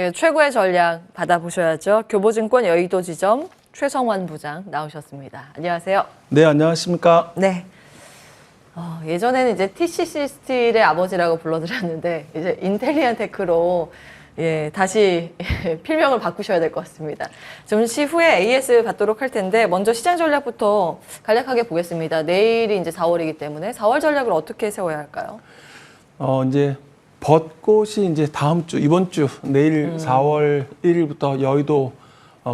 예, 최고의 전략 받아보셔야죠. 교보증권 여의도 지점 최성환 부장 나오셨습니다. 안녕하세요. 네, 안녕하십니까. 네. 예전에는 이제 TCC 스틸의 아버지라고 불러드렸는데 이제 인텔리안 테크로 다시 필명을 바꾸셔야 될 것 같습니다. 잠시 후에 AS 받도록 할 텐데 먼저 시장 전략부터 간략하게 보겠습니다. 내일이 이제 4월이기 때문에 4월 전략을 어떻게 세워야 할까요? 이제 벚꽃이 이제 다음 주, 이번 주 내일 4월 1일부터 여의도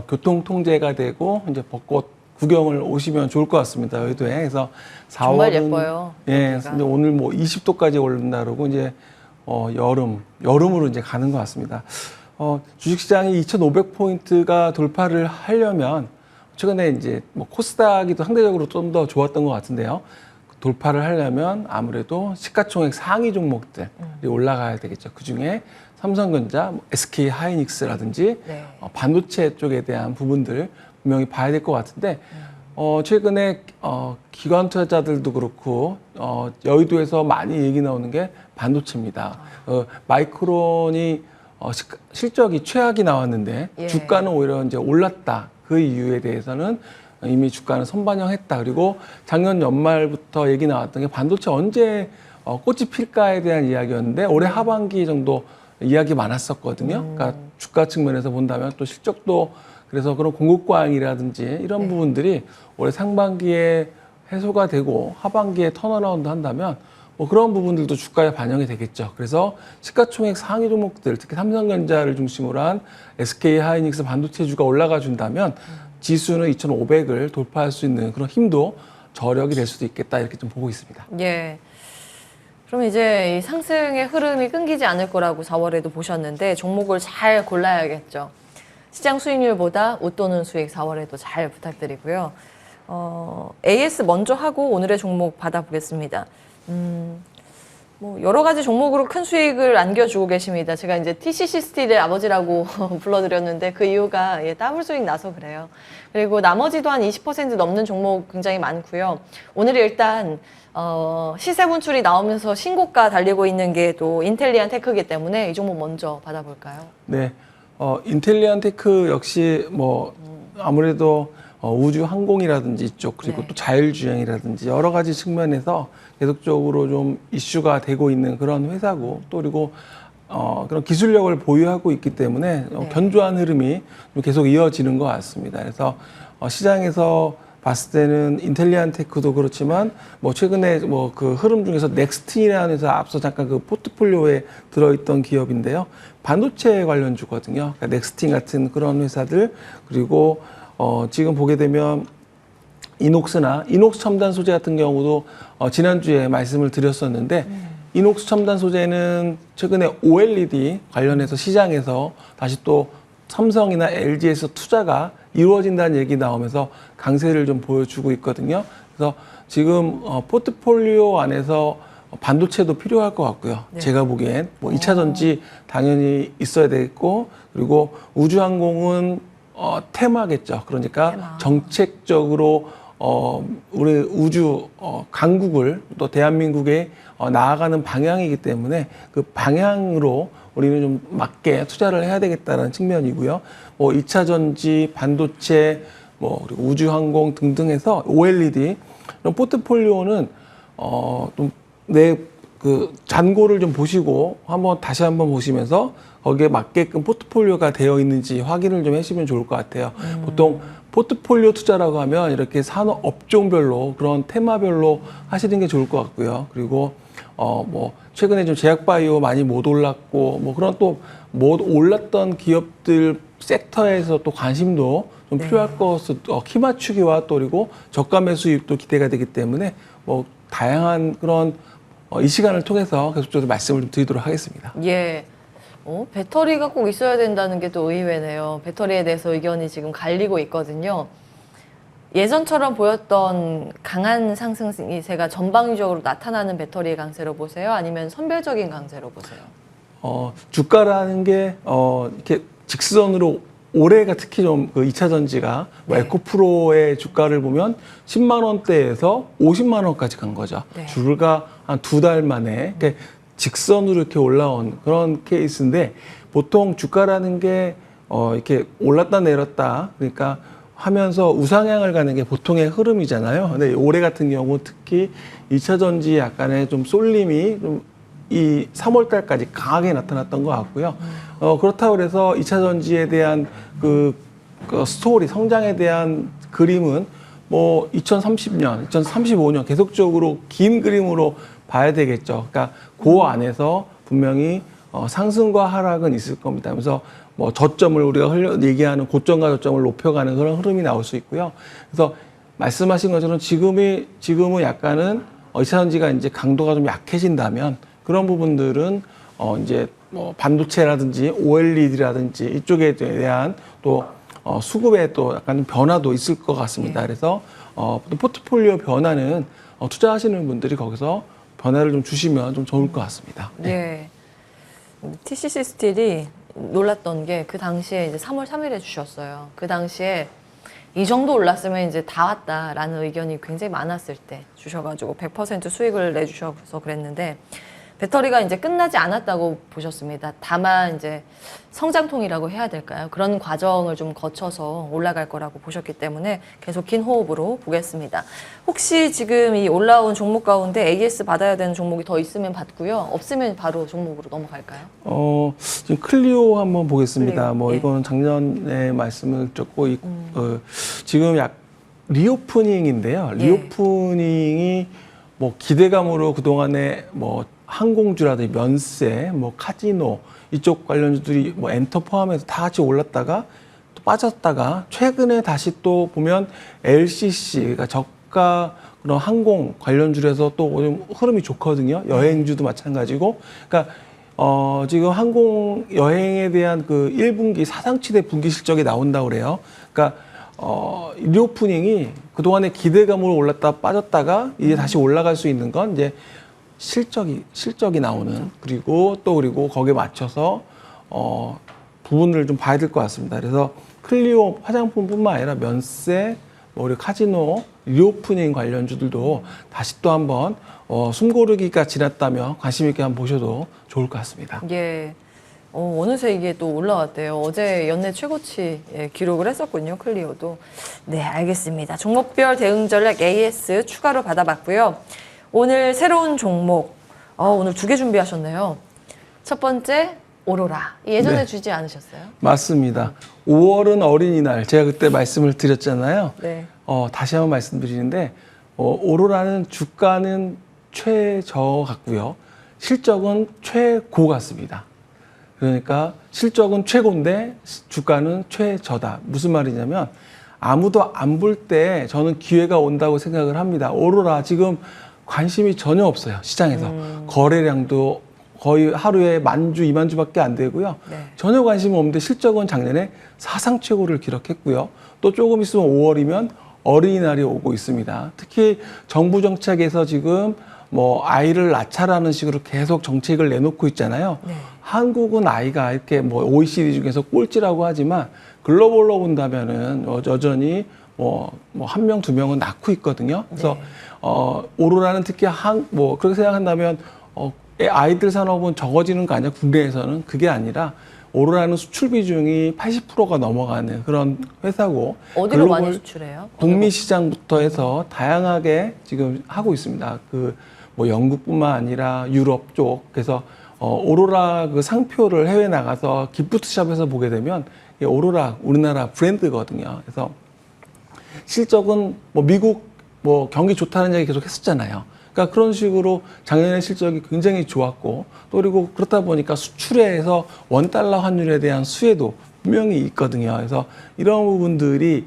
교통 통제가 되고 이제 벚꽃 구경을 오시면 좋을 것 같습니다. 여의도에. 그래서 4월은 정말 예뻐요. 예, 이제 오늘 뭐 20도까지 오른다 그러고 이제 여름으로 이제 가는 것 같습니다. 주식시장이 2,500포인트가 돌파를 하려면 최근에 이제 뭐 코스닥이도 상대적으로 좀 더 좋았던 것 같은데요. 돌파를 하려면 아무래도 시가총액 상위 종목들이 올라가야 되겠죠. 그 중에 삼성전자, SK 하이닉스라든지 네. 반도체 쪽에 대한 부분들 분명히 봐야 될 것 같은데 최근에 기관 투자자들도 그렇고 여의도에서 많이 얘기 나오는 게 반도체입니다. 마이크론이 실적이 최악이 나왔는데 예. 주가는 오히려 이제 올랐다. 그 이유에 대해서는 이미 주가는 선반영했다. 그리고 작년 연말부터 얘기 나왔던 게 반도체 언제 꽃이 필까에 대한 이야기였는데 올해 하반기 정도 이야기 많았었거든요. 그러니까 주가 측면에서 본다면 또 실적도 그래서 그런 공급 과잉이라든지 이런 부분들이 올해 상반기에 해소가 되고 하반기에 턴어라운드 한다면 뭐 그런 부분들도 주가에 반영이 되겠죠. 그래서 시가총액 상위 종목들, 특히 삼성전자를 중심으로 한 SK 하이닉스 반도체주가 올라가 준다면 지수는 2,500을 돌파할 수 있는 그런 힘도 저력이 될 수도 있겠다 이렇게 좀 보고 있습니다. 예. 그럼 이제 이 상승의 흐름이 끊기지 않을 거라고 4월에도 보셨는데 종목을 잘 골라야겠죠. 시장 수익률보다 웃도는 수익 4월에도 잘 부탁드리고요. AS 먼저 하고 오늘의 종목 받아보겠습니다. 뭐 여러 가지 종목으로 큰 수익을 안겨주고 계십니다. 제가 이제 TCC 스틸의 아버지라고 불러드렸는데 그 이유가 더블 수익 나서 그래요. 그리고 나머지도 한 20% 넘는 종목 굉장히 많고요. 오늘 일단 시세 분출이 나오면서 신고가 달리고 있는 게 또 인텔리안 테크이기 때문에 이 종목 먼저 받아볼까요? 네, 인텔리안 테크 역시 뭐 아무래도 우주 항공이라든지 이쪽 그리고 네. 또 자율주행이라든지 여러 가지 측면에서 계속적으로 좀 이슈가 되고 있는 그런 회사고 또 그리고 그런 기술력을 보유하고 있기 때문에 견조한 흐름이 계속 이어지는 것 같습니다. 그래서 시장에서 봤을 때는 인텔리안 테크도 그렇지만 뭐 최근에 뭐 그 흐름 중에서 넥스틴이라는 회사 앞서 잠깐 그 포트폴리오에 들어있던 기업인데요. 반도체 관련주거든요. 그러니까 넥스틴 같은 그런 회사들 그리고 지금 보게 되면 이녹스 첨단 소재 같은 경우도 지난주에 말씀을 드렸었는데 이녹스 첨단 소재는 최근에 OLED 관련해서 시장에서 다시 또 삼성이나 LG에서 투자가 이루어진다는 얘기 나오면서 강세를 좀 보여주고 있거든요. 그래서 지금 포트폴리오 안에서 반도체도 필요할 것 같고요. 네. 제가 보기엔 뭐 2차 전지 당연히 있어야 되겠고 그리고 우주항공은 테마겠죠. 그러니까 테마. 정책적으로 우리 우주 강국을 또 대한민국에 나아가는 방향이기 때문에 그 방향으로 우리는 좀 맞게 투자를 해야 되겠다는 측면이고요. 뭐 2차 전지, 반도체, 뭐 그리고 우주항공 등등해서 OLED 이런 포트폴리오는 좀 내 그 잔고를 좀 보시고 다시 한번 보시면서 거기에 맞게끔 포트폴리오가 되어 있는지 확인을 좀 해주시면 좋을 것 같아요. 보통 포트폴리오 투자라고 하면 이렇게 산업 업종별로 그런 테마별로 하시는 게 좋을 것 같고요. 그리고 뭐 최근에 좀 제약바이오 많이 못 올랐고 뭐 그런 또 못 올랐던 기업들 섹터에서 또 관심도 좀 필요할 것으로 키 맞추기와 또 그리고 저가 매수입도 기대가 되기 때문에 뭐 다양한 그런 이 시간을 통해서 계속적으로 말씀을 좀 드리도록 하겠습니다. 예. 배터리가 꼭 있어야 된다는 게 또 의외네요. 배터리에 대해서 의견이 지금 갈리고 있거든요. 예전처럼 보였던 강한 상승세가 전방위적으로 나타나는 배터리의 강세로 보세요? 아니면 선별적인 강세로 보세요? 주가라는 게 이렇게 직선으로 올해가 특히 좀 그 2차 전지가 뭐 네. 에코프로의 주가를 보면 10만 원대에서 50만 원까지 간 거죠. 네. 불과 한 2달 만에 직선으로 이렇게 올라온 그런 케이스인데 보통 주가라는 게 이렇게 올랐다 내렸다 그러니까 하면서 우상향을 가는 게 보통의 흐름이잖아요. 근데 올해 같은 경우 특히 2차 전지 약간의 좀 쏠림이 좀 이 3월 달까지 강하게 나타났던 것 같고요. 그렇다고 해서 2차 전지에 대한 그 스토리, 성장에 대한 그림은 뭐 2030년, 2035년 계속적으로 긴 그림으로 봐야 되겠죠. 그러니까 그 안에서 분명히 상승과 하락은 있을 겁니다. 그래서 뭐 저점을 우리가 얘기하는 고점과 저점을 높여가는 그런 흐름이 나올 수 있고요. 그래서 말씀하신 것처럼 지금은 약간은 2차 전지가 이제 강도가 좀 약해진다면 그런 부분들은 이제 뭐 반도체라든지 OLED라든지 이쪽에 대한 또 수급에 또 약간 변화도 있을 것 같습니다. 그래서 포트폴리오 변화는 투자하시는 분들이 거기서 변화를 좀 주시면 좀 좋을 것 같습니다. 네. TCC 스틸이 놀랐던 게 그 당시에 이제 3월 3일에 주셨어요. 그 당시에 이 정도 올랐으면 이제 다 왔다라는 의견이 굉장히 많았을 때 주셔가지고 100% 수익을 내주셔서 그랬는데 배터리가 이제 끝나지 않았다고 보셨습니다. 다만 이제 성장통이라고 해야 될까요? 그런 과정을 좀 거쳐서 올라갈 거라고 보셨기 때문에 계속 긴 호흡으로 보겠습니다. 혹시 지금 이 올라온 종목 가운데 AS 받아야 되는 종목이 더 있으면 받고요. 없으면 바로 종목으로 넘어갈까요? 지금 클리오 한번 보겠습니다. 클리오, 뭐 예. 이거는 작년에 말씀을 드렸고 지금 리오프닝인데요. 예. 리오프닝이 뭐 기대감으로 그동안에 뭐 항공주라든지 면세, 뭐 카지노 이쪽 관련주들이 뭐 엔터 포함해서 다 같이 올랐다가 또 빠졌다가 최근에 다시 또 보면 LCC, 그러니까 저가 그런 항공 관련주에서 또 좀 흐름이 좋거든요. 여행주도 마찬가지고. 그러니까 지금 항공 여행에 대한 그 1분기 사상치대 분기 실적이 나온다고 그래요. 그러니까 리오프닝이 그동안에 기대감으로 올랐다 빠졌다가 이제 다시 올라갈 수 있는 건 이제 실적이 나오는 그리고 거기에 맞춰서 부분을 좀 봐야 될 것 같습니다. 그래서 클리오 화장품뿐만 아니라 면세, 우리 카지노, 리오프닝 관련주들도 다시 또 한번 숨고르기가 지났다면 관심 있게 한번 보셔도 좋을 것 같습니다. 예. 어느새 이게 또 올라왔대요. 어제 연내 최고치 기록을 했었군요. 클리오도. 네, 알겠습니다. 종목별 대응 전략 AS 추가로 받아봤고요. 오늘 새로운 종목, 오늘 2개 준비하셨네요. 첫 번째, 오로라. 예전에 네. 주지 않으셨어요? 맞습니다. 5월은 어린이날 제가 그때 말씀을 드렸잖아요. 네. 다시 한번 말씀드리는데 오로라는 주가는 최저 같고요. 실적은 최고 같습니다. 그러니까 실적은 최고인데 주가는 최저다. 무슨 말이냐면 아무도 안 볼 때 저는 기회가 온다고 생각을 합니다. 오로라 지금 관심이 전혀 없어요. 시장에서. 거래량도 거의 하루에 10,000주, 20,000주밖에 안 되고요. 네. 전혀 관심이 없는데 실적은 작년에 사상 최고를 기록했고요. 또 조금 있으면 5월이면 어린이날이 오고 있습니다. 특히 정부 정책에서 지금 뭐 아이를 낳자라는 식으로 계속 정책을 내놓고 있잖아요. 네. 한국은 아이가 이렇게 뭐 OECD 중에서 꼴찌라고 하지만 글로벌로 본다면은 여전히 뭐 1명, 2명은 낳고 있거든요. 그래서 네. 오로라는 특히 뭐 그렇게 생각한다면 아이들 산업은 적어지는 거 아니야? 국내에서는 그게 아니라 오로라는 수출 비중이 80%가 넘어가는 그런 회사고 어디로 많이 수출해요? 북미 시장부터 해서 다양하게 지금 하고 있습니다. 뭐 영국뿐만 아니라 유럽 쪽. 그래서 오로라 그 상표를 해외 나가서 기프트샵에서 보게 되면 이게 오로라 우리나라 브랜드거든요. 그래서 실적은 뭐 미국 뭐 경기 좋다는 얘기 계속 했었잖아요. 그러니까 그런 식으로 작년에 실적이 굉장히 좋았고 또 그리고 그렇다 보니까 수출에서 $1 환율에 대한 수혜도 분명히 있거든요. 그래서 이런 부분들이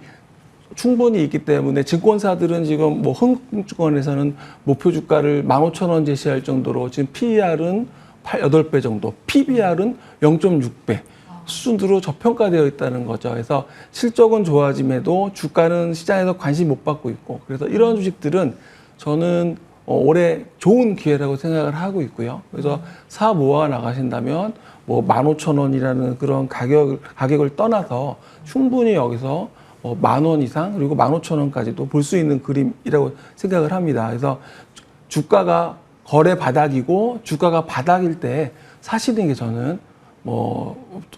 충분히 있기 때문에 증권사들은 지금 뭐 흥국증권에서는 목표 주가를 15,000원 제시할 정도로 지금 PER은 8배 정도, PBR은 0.6배 수준으로 저평가되어 있다는 거죠. 그래서 실적은 좋아짐에도 주가는 시장에서 관심 못 받고 있고 그래서 이런 주식들은 저는 올해 좋은 기회라고 생각을 하고 있고요. 그래서 사업 모아 나가신다면 뭐 15,000원이라는 그런 가격을 떠나서 충분히 여기서 10,000원 이상 그리고 15,000원까지도 볼 수 있는 그림이라고 생각을 합니다. 그래서 주가가 거래 바닥이고 주가가 바닥일 때 사시는 게 저는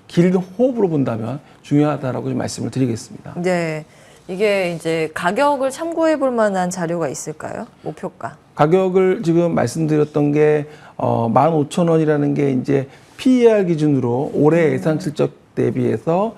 긴 호흡으로 본다면 중요하다라고 좀 말씀을 드리겠습니다. 네. 이게 이제 가격을 참고해 볼 만한 자료가 있을까요? 목표가. 가격을 지금 말씀드렸던 게 15,000원이라는 게 이제 PER 기준으로 올해 예상 실적 대비해서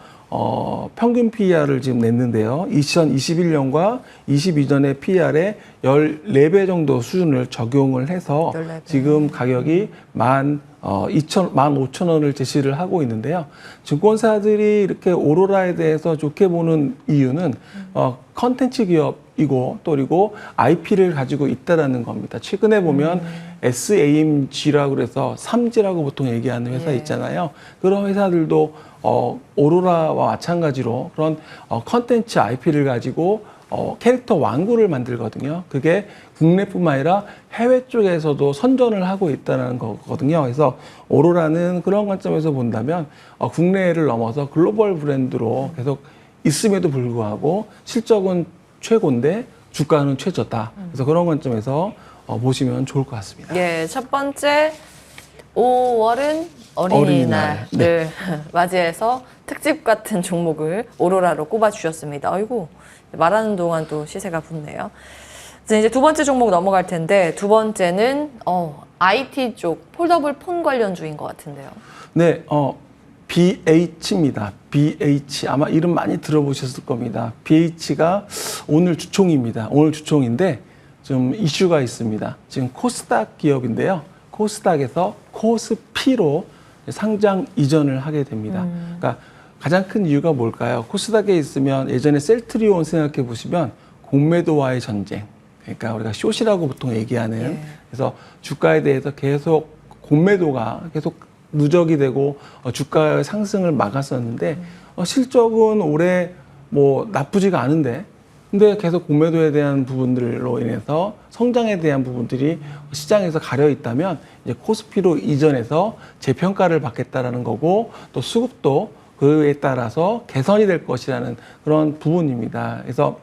평균 PER을 지금 냈는데요. 2021년과 22년의 PER에 14배 정도 수준을 적용을 해서 14배. 지금 가격이 15,000원을 제시를 하고 있는데요. 증권사들이 이렇게 오로라에 대해서 좋게 보는 이유는 컨텐츠 기업이고 또 그리고 IP를 가지고 있다라는 겁니다. 최근에 보면 SAMG라고 그래서 삼지라고 보통 얘기하는 회사 있잖아요. 그런 회사들도 오로라와 마찬가지로 그런 컨텐츠 IP를 가지고 캐릭터 왕구를 만들거든요. 그게 국내뿐만 아니라 해외 쪽에서도 선전을 하고 있다는 거거든요. 그래서 오로라는 그런 관점에서 본다면 국내를 넘어서 글로벌 브랜드로 계속 있음에도 불구하고 실적은 최고인데 주가는 최저다. 그래서 그런 관점에서 보시면 좋을 것 같습니다. 예, 첫 번째 5월은 어린이날을 네. 맞이해서 특집 같은 종목을 오로라로 꼽아 주셨습니다. 아이고, 말하는 동안 또 시세가 붙네요. 이제 두 번째 종목 넘어갈 텐데 두 번째는 IT 쪽 폴더블 폰 관련주인 것 같은데요. 네, BH입니다. BH 아마 이름 많이 들어보셨을 겁니다. BH가 오늘 주총입니다. 오늘 주총인데 좀 이슈가 있습니다. 지금 코스닥 기업인데요. 코스닥에서 코스피로 상장 이전을 하게 됩니다. 그러니까 가장 큰 이유가 뭘까요? 코스닥에 있으면 예전에 셀트리온 생각해 보시면 공매도와의 전쟁. 그러니까 우리가 숏이라고 보통 얘기하는. 그래서 주가에 대해서 계속 공매도가 계속 누적이 되고 주가의 상승을 막았었는데 실적은 올해 나쁘지가 않은데 근데 계속 공매도에 대한 부분들로 인해서 성장에 대한 부분들이 시장에서 가려 있다면 이제 코스피로 이전해서 재평가를 받겠다라는 거고 또 수급도 그에 따라서 개선이 될 것이라는 그런 부분입니다. 그래서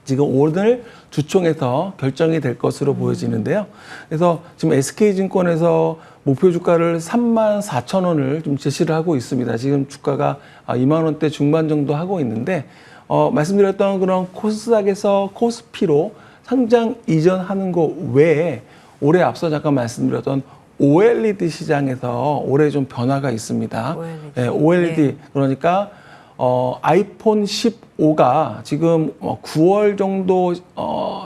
지금 오늘 주총에서 결정이 될 것으로 보여지는데요. 그래서 지금 SK증권에서 목표 주가를 34,000원을 좀 제시를 하고 있습니다. 지금 주가가 2만 원대 중반 정도 하고 있는데 말씀드렸던 그런 코스닥에서 코스피로 상장 이전하는 거 외에 올해 앞서 잠깐 말씀드렸던 OLED 시장에서 올해 좀 변화가 있습니다. OLED. 네, OLED 네. 그러니까 아이폰 15가 지금 9월 정도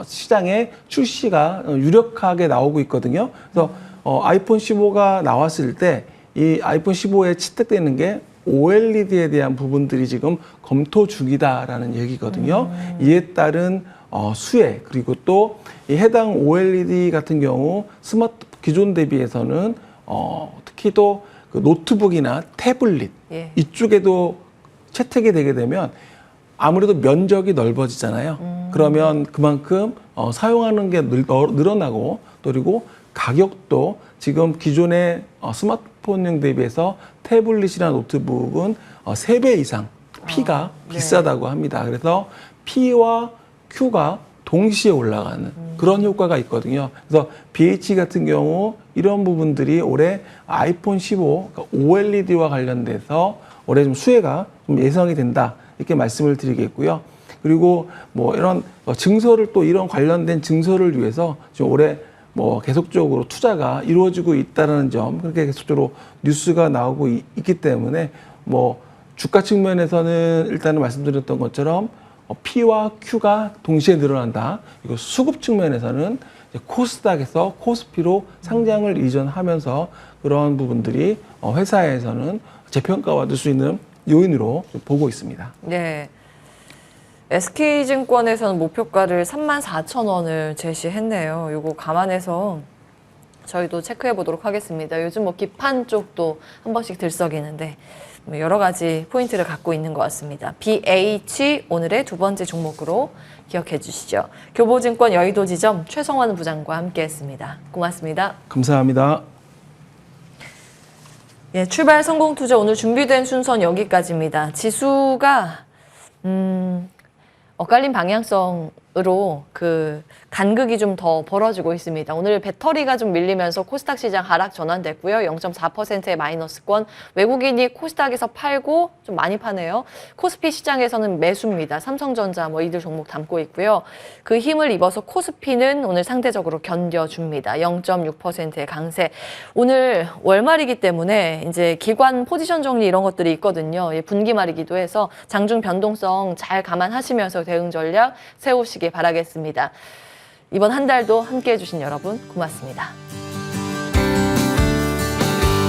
시장에 출시가 유력하게 나오고 있거든요. 그래서 아이폰 15가 나왔을 때 이 아이폰 15에 채택되는 게 OLED에 대한 부분들이 지금 검토 중이다라는 얘기거든요. 이에 따른 수혜 그리고 또 이 해당 OLED 같은 경우 스마트 기존 대비해서는 특히 또 그 노트북이나 태블릿 이쪽에도 채택이 되게 되면 아무래도 면적이 넓어지잖아요. 그러면 그만큼 사용하는 게 늘어나고 또 그리고 가격도 지금 기존의 스마트폰용 대비해서 태블릿이나 노트북은 3배 이상 P가 비싸다고 합니다. 그래서 P와 Q가 동시에 올라가는 그런 효과가 있거든요. 그래서 BH 같은 경우 이런 부분들이 올해 아이폰 15 그러니까 OLED와 관련돼서 올해 좀 수혜가 좀 예상이 된다 이렇게 말씀을 드리겠고요. 그리고 이런 증설을 또 이런 관련된 증설을 위해서 지금 올해 계속적으로 투자가 이루어지고 있다는 점 그렇게 계속적으로 뉴스가 나오고 있기 때문에 주가 측면에서는 일단은 말씀드렸던 것처럼 P와 Q가 동시에 늘어난다. 그리고 수급 측면에서는 코스닥에서 코스피로 상장을 이전하면서 그런 부분들이 회사에서는 재평가받을 수 있는 요인으로 보고 있습니다. 네. SK증권에서는 목표가를 34,000원을 제시했네요. 이거 감안해서 저희도 체크해 보도록 하겠습니다. 요즘 기판 쪽도 한 번씩 들썩이는데 여러 가지 포인트를 갖고 있는 것 같습니다. BH 오늘의 두 번째 종목으로 기억해 주시죠. 교보증권 여의도 지점 최성환 부장과 함께했습니다. 고맙습니다. 감사합니다. 예, 출발 성공 투자 오늘 준비된 순서는 여기까지입니다. 지수가 엇갈린 방향성 으로 그 간극이 좀 더 벌어지고 있습니다. 오늘 배터리가 좀 밀리면서 코스닥 시장 하락 전환됐고요. 0.4%의 마이너스권. 외국인이 코스닥에서 팔고 좀 많이 파네요. 코스피 시장에서는 매수입니다. 삼성전자 뭐 이들 종목 담고 있고요. 그 힘을 입어서 코스피는 오늘 상대적으로 견뎌줍니다. 0.6%의 강세. 오늘 월말이기 때문에 이제 기관 포지션 정리 이런 것들이 있거든요. 분기말이기도 해서 장중 변동성 잘 감안하시면서 대응 전략 세우시기 바라겠습니다. 이번 한 달도 함께해 주신 여러분 고맙습니다.